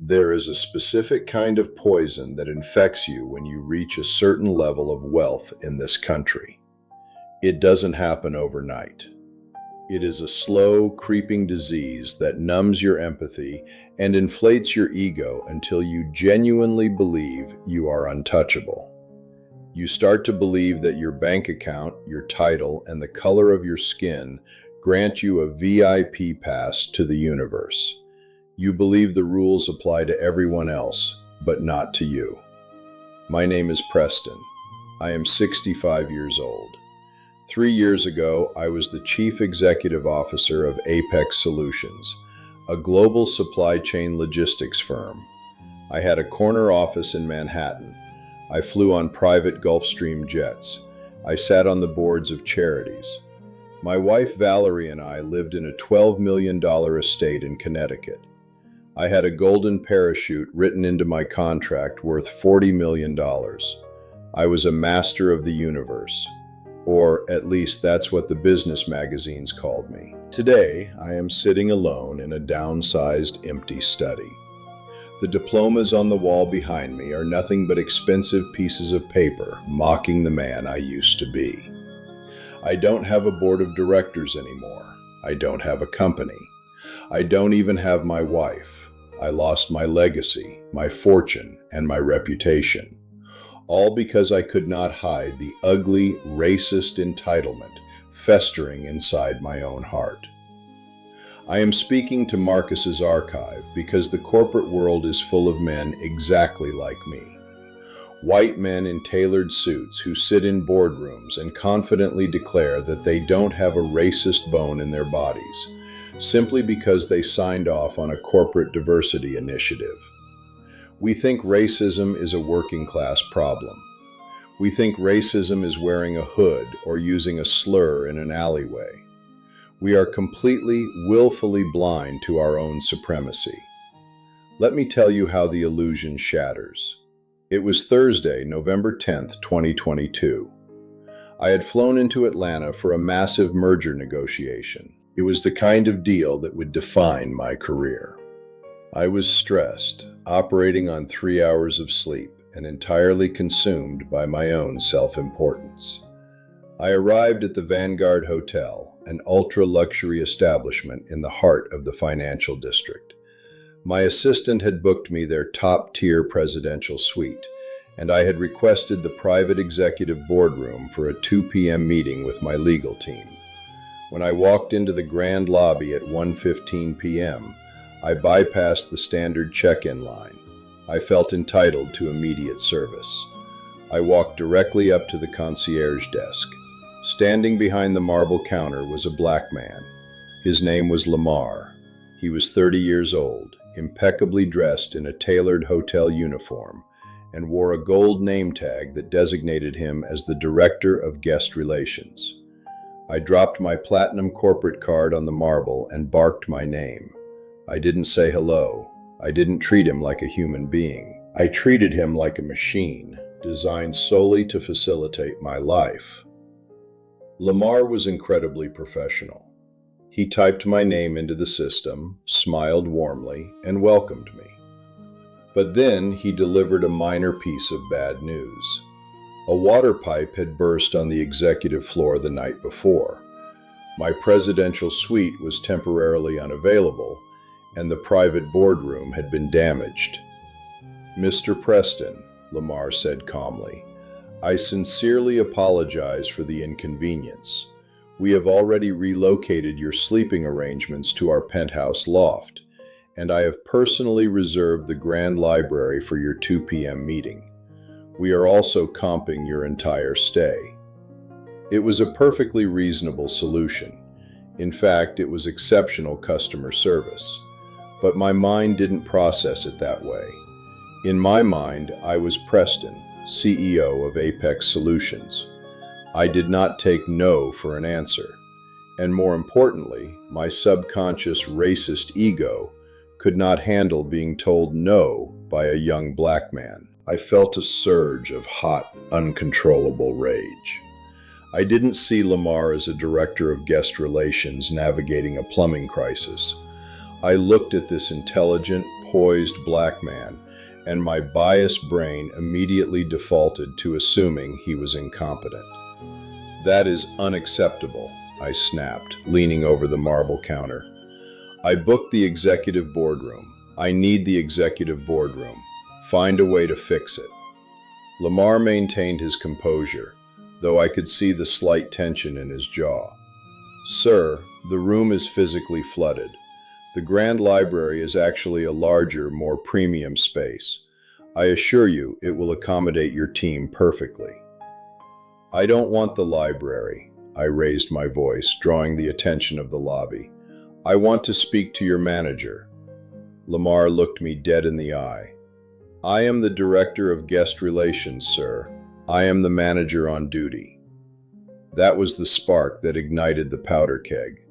There is a specific kind of poison that infects you when you reach a certain level of wealth in this country. It doesn't happen overnight. It is a slow, creeping disease that numbs your empathy and inflates your ego until you genuinely believe you are untouchable. You start to believe that your bank account, your title, and the color of your skin grant you a VIP pass to the universe. You believe the rules apply to everyone else, but not to you. My name is Preston. I am 65 years old. 3 years ago, I was the Chief Executive Officer of Apex Solutions, a global supply chain logistics firm. I had a corner office in Manhattan. I flew on private Gulfstream jets. I sat on the boards of charities. My wife Valerie and I lived in a $12 million estate in Connecticut. I had a golden parachute written into my contract worth $40 million. I was a master of the universe. Or at least that's what the business magazines called me. Today, I am sitting alone in a downsized, empty study. The diplomas on the wall behind me are nothing but expensive pieces of paper mocking the man I used to be. I don't have a board of directors anymore. I don't have a company. I don't even have my wife. I lost my legacy, my fortune, and my reputation. All because I could not hide the ugly, racist entitlement festering inside my own heart. I am speaking to Marcus's archive because the corporate world is full of men exactly like me. White men in tailored suits who sit in boardrooms and confidently declare that they don't have a racist bone in their bodies, simply because they signed off on a corporate diversity initiative. We think racism is a working class problem. We think racism is wearing a hood or using a slur in an alleyway. We are completely, willfully blind to our own supremacy. Let me tell you how the illusion shatters. It was Thursday, November 10th, 2022. I had flown into Atlanta for a massive merger negotiation. It was the kind of deal that would define my career. I was stressed, operating on 3 hours of sleep, and entirely consumed by my own self-importance. I arrived at the Vanguard Hotel, an ultra-luxury establishment in the heart of the financial district. My assistant had booked me their top-tier presidential suite, and I had requested the private executive boardroom for a 2 p.m. meeting with my legal team. When I walked into the grand lobby at 1:15 p.m., I bypassed the standard check-in line. I felt entitled to immediate service. I walked directly up to the concierge desk. Standing behind the marble counter was a black man. His name was Lamar. He was 30 years old, impeccably dressed in a tailored hotel uniform, and wore a gold name tag that designated him as the Director of Guest Relations. I dropped my platinum corporate card on the marble and barked my name. I didn't say hello. I didn't treat him like a human being. I treated him like a machine, designed solely to facilitate my life. Lamar was incredibly professional. He typed my name into the system, smiled warmly, and welcomed me. But then he delivered a minor piece of bad news. A water pipe had burst on the executive floor the night before. My presidential suite was temporarily unavailable, and the private boardroom had been damaged. "Mr. Preston," Lamar said calmly, "I sincerely apologize for the inconvenience. We have already relocated your sleeping arrangements to our penthouse loft, and I have personally reserved the Grand Library for your 2 p.m. meeting. We are also comping your entire stay." It was a perfectly reasonable solution. In fact, it was exceptional customer service. But my mind didn't process it that way. In my mind, I was Preston, CEO of Apex Solutions. I did not take no for an answer. And more importantly, my subconscious racist ego could not handle being told no by a young black man. I felt a surge of hot, uncontrollable rage. I didn't see Lamar as a director of guest relations navigating a plumbing crisis. I looked at this intelligent, poised black man, and my biased brain immediately defaulted to assuming he was incompetent. "That is unacceptable," I snapped, leaning over the marble counter. "I booked the executive boardroom. I need the executive boardroom. Find a way to fix it." Lamar maintained his composure, though I could see the slight tension in his jaw. "Sir, the room is physically flooded. The Grand Library is actually a larger, more premium space. I assure you it will accommodate your team perfectly." "I don't want the library," I raised my voice, drawing the attention of the lobby. "I want to speak to your manager." Lamar looked me dead in the eye. "I am the Director of Guest Relations, sir. I am the manager on duty." That was the spark that ignited the powder keg.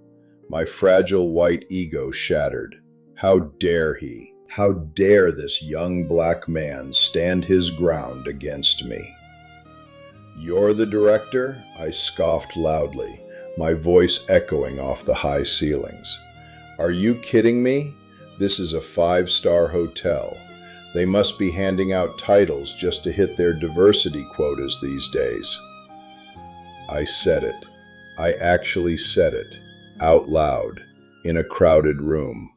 My fragile white ego shattered. How dare he? How dare this young black man stand his ground against me? "You're the director?" I scoffed loudly, my voice echoing off the high ceilings. "Are you kidding me? This is a 5-star hotel. They must be handing out titles just to hit their diversity quotas these days." I said it. I actually said it, out loud, in a crowded room.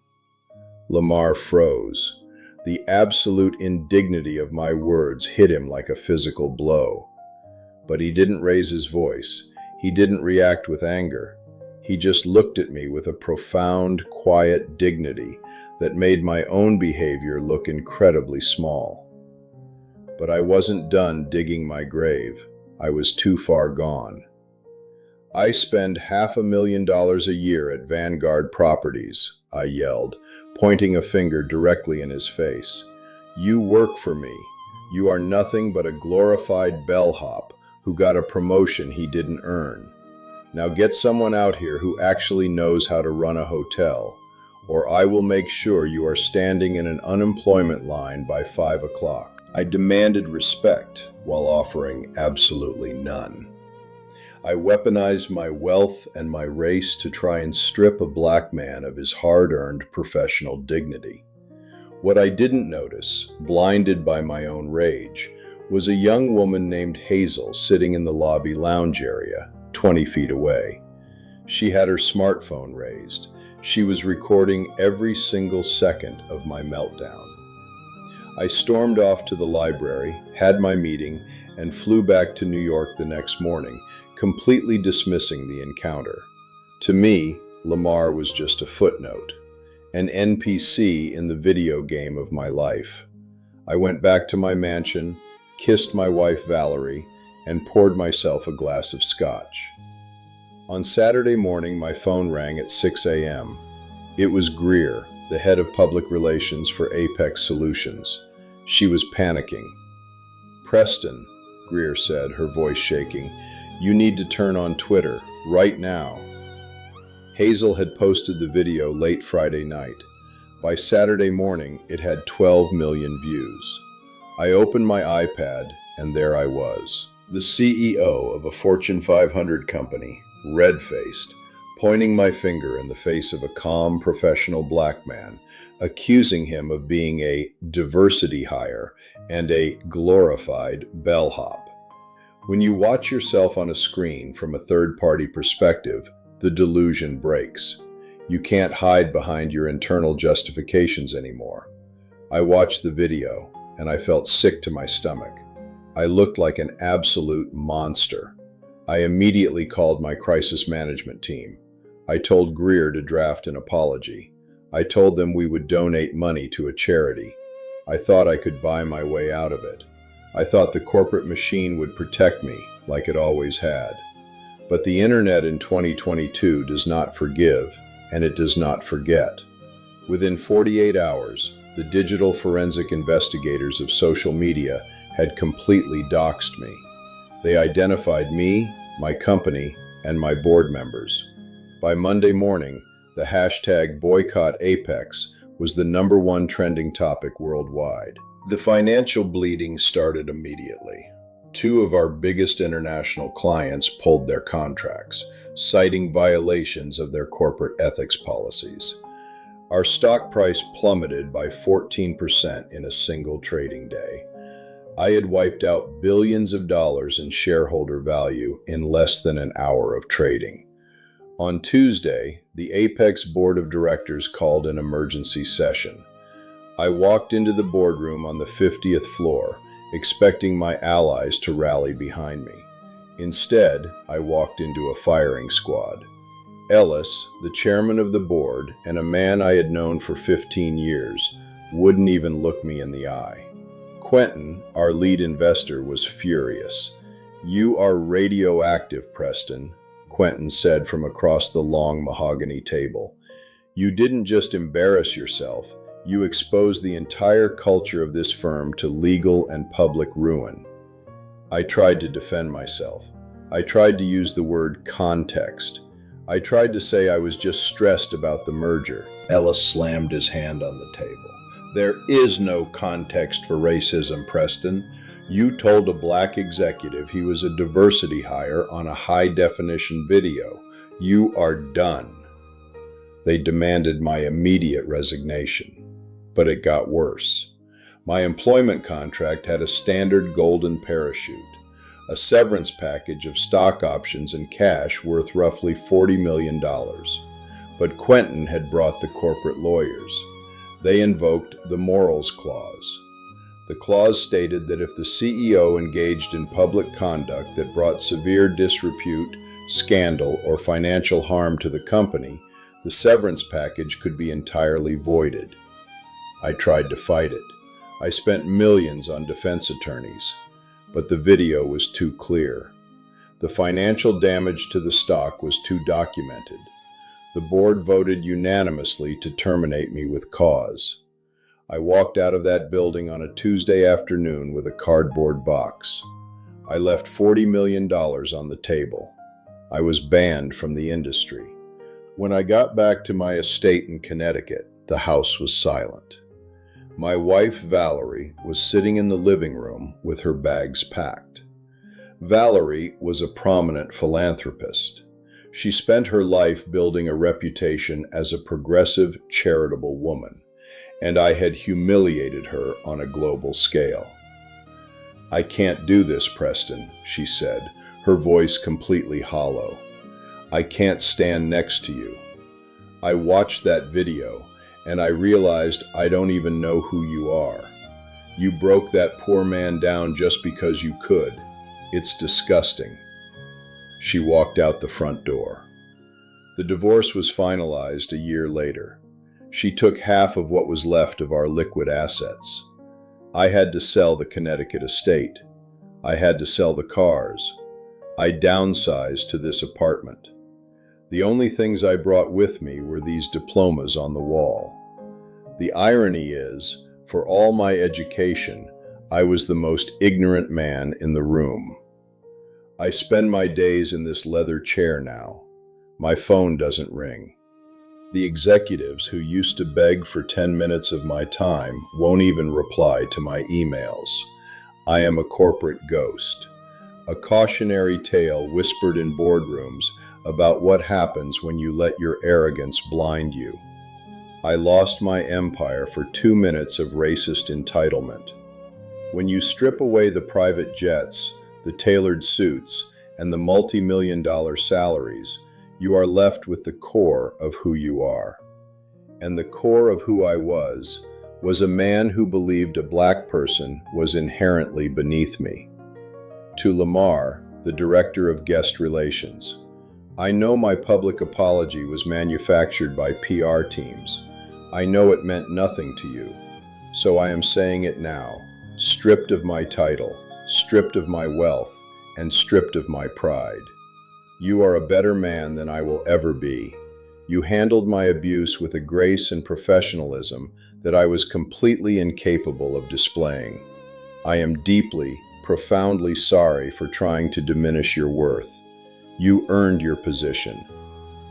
Lamar froze. The absolute indignity of my words hit him like a physical blow. But he didn't raise his voice. He didn't react with anger. He just looked at me with a profound, quiet dignity that made my own behavior look incredibly small. But I wasn't done digging my grave. I was too far gone. "I spend $500,000 a year at Vanguard Properties," I yelled, pointing a finger directly in his face. "You work for me. You are nothing but a glorified bellhop who got a promotion he didn't earn. Now get someone out here who actually knows how to run a hotel, or I will make sure you are standing in an unemployment line by 5 o'clock. I demanded respect while offering absolutely none. I weaponized my wealth and my race to try and strip a black man of his hard-earned professional dignity. What I didn't notice, blinded by my own rage, was a young woman named Hazel sitting in the lobby lounge area, 20 feet away. She had her smartphone raised. She was recording every single second of my meltdown. I stormed off to the library, had my meeting, and flew back to New York the next morning, completely dismissing the encounter. To me, Lamar was just a footnote, an NPC in the video game of my life. I went back to my mansion, kissed my wife Valerie, and poured myself a glass of scotch. On Saturday morning, my phone rang at 6 a.m. It was Greer, the head of public relations for Apex Solutions. She was panicking. "Preston," Greer said, her voice shaking, "you need to turn on Twitter, right now." Hazel had posted the video late Friday night. By Saturday morning, it had 12 million views. I opened my iPad, and there I was, the CEO of a Fortune 500 company, red-faced, pointing my finger in the face of a calm, professional black man, accusing him of being a diversity hire and a glorified bellhop. When you watch yourself on a screen from a third-party perspective, the delusion breaks. You can't hide behind your internal justifications anymore. I watched the video, and I felt sick to my stomach. I looked like an absolute monster. I immediately called my crisis management team. I told Greer to draft an apology. I told them we would donate money to a charity. I thought I could buy my way out of it. I thought the corporate machine would protect me, like it always had. But the internet in 2022 does not forgive, and it does not forget. Within 48 hours, the digital forensic investigators of social media had completely doxed me. They identified me, my company, and my board members. By Monday morning, the hashtag Boycott Apex was the #1 trending topic worldwide. The financial bleeding started immediately. 2 of our biggest international clients pulled their contracts, citing violations of their corporate ethics policies. Our stock price plummeted by 14% in a single trading day. I had wiped out billions of dollars in shareholder value in less than an hour of trading. On Tuesday, the Apex Board of Directors called an emergency session. I walked into the boardroom on the 50th floor, expecting my allies to rally behind me. Instead, I walked into a firing squad. Ellis, the chairman of the board, and a man I had known for 15 years, wouldn't even look me in the eye. Quentin, our lead investor, was furious. "You are radioactive, Preston," Quentin said from across the long mahogany table. "You didn't just embarrass yourself, you exposed the entire culture of this firm to legal and public ruin." I tried to defend myself. I tried to use the word context. I tried to say I was just stressed about the merger. Ellis slammed his hand on the table. "There is no context for racism, Preston. You told a black executive he was a diversity hire on a high-definition video. You are done." They demanded my immediate resignation. But it got worse. My employment contract had a standard golden parachute, a severance package of stock options and cash worth roughly $40 million. But Quentin had brought the corporate lawyers. They invoked the morals clause. The clause stated that if the CEO engaged in public conduct that brought severe disrepute, scandal, or financial harm to the company, the severance package could be entirely voided. I tried to fight it. I spent millions on defense attorneys, but the video was too clear. The financial damage to the stock was too documented. The board voted unanimously to terminate me with cause. I walked out of that building on a Tuesday afternoon with a cardboard box. I left $40 million on the table. I was banned from the industry. When I got back to my estate in Connecticut, the house was silent. My wife, Valerie, was sitting in the living room with her bags packed. Valerie was a prominent philanthropist. She spent her life building a reputation as a progressive, charitable woman, and I had humiliated her on a global scale. "I can't do this, Preston," she said, her voice completely hollow. "I can't stand next to you. I watched that video, and I realized I don't even know who you are. You broke that poor man down just because you could. It's disgusting." She walked out the front door. The divorce was finalized a year later. She took half of what was left of our liquid assets. I had to sell the Connecticut estate. I had to sell the cars. I downsized to this apartment. The only things I brought with me were these diplomas on the wall. The irony is, for all my education, I was the most ignorant man in the room. I spend my days in this leather chair now. My phone doesn't ring. The executives who used to beg for 10 minutes of my time won't even reply to my emails. I am a corporate ghost. A cautionary tale whispered in boardrooms about what happens when you let your arrogance blind you. I lost my empire for 2 minutes of racist entitlement. When you strip away the private jets, the tailored suits, and the multi-million-dollar salaries, you are left with the core of who you are. And the core of who I was a man who believed a black person was inherently beneath me. To Lamar, the director of guest relations, "I know my public apology was manufactured by PR teams. I know it meant nothing to you. So I am saying it now, stripped of my title, stripped of my wealth, and stripped of my pride. You are a better man than I will ever be. You handled my abuse with a grace and professionalism that I was completely incapable of displaying. I am deeply, profoundly sorry for trying to diminish your worth. You earned your position.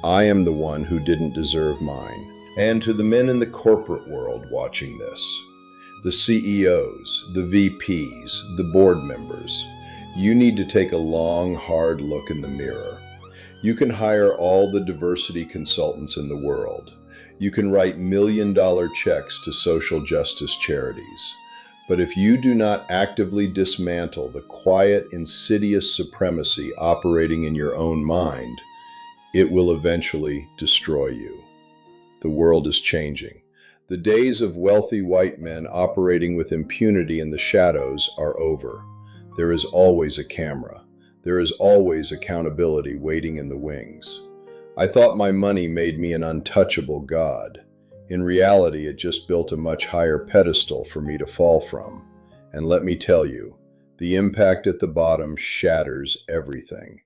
I am the one who didn't deserve mine." And to the men in the corporate world watching this, the CEOs, the VPs, the board members, you need to take a long, hard look in the mirror. You can hire all the diversity consultants in the world. You can write million-dollar checks to social justice charities. But if you do not actively dismantle the quiet, insidious supremacy operating in your own mind, it will eventually destroy you. The world is changing. The days of wealthy white men operating with impunity in the shadows are over. There is always a camera. There is always accountability waiting in the wings. I thought my money made me an untouchable god. In reality, it just built a much higher pedestal for me to fall from. And let me tell you, the impact at the bottom shatters everything.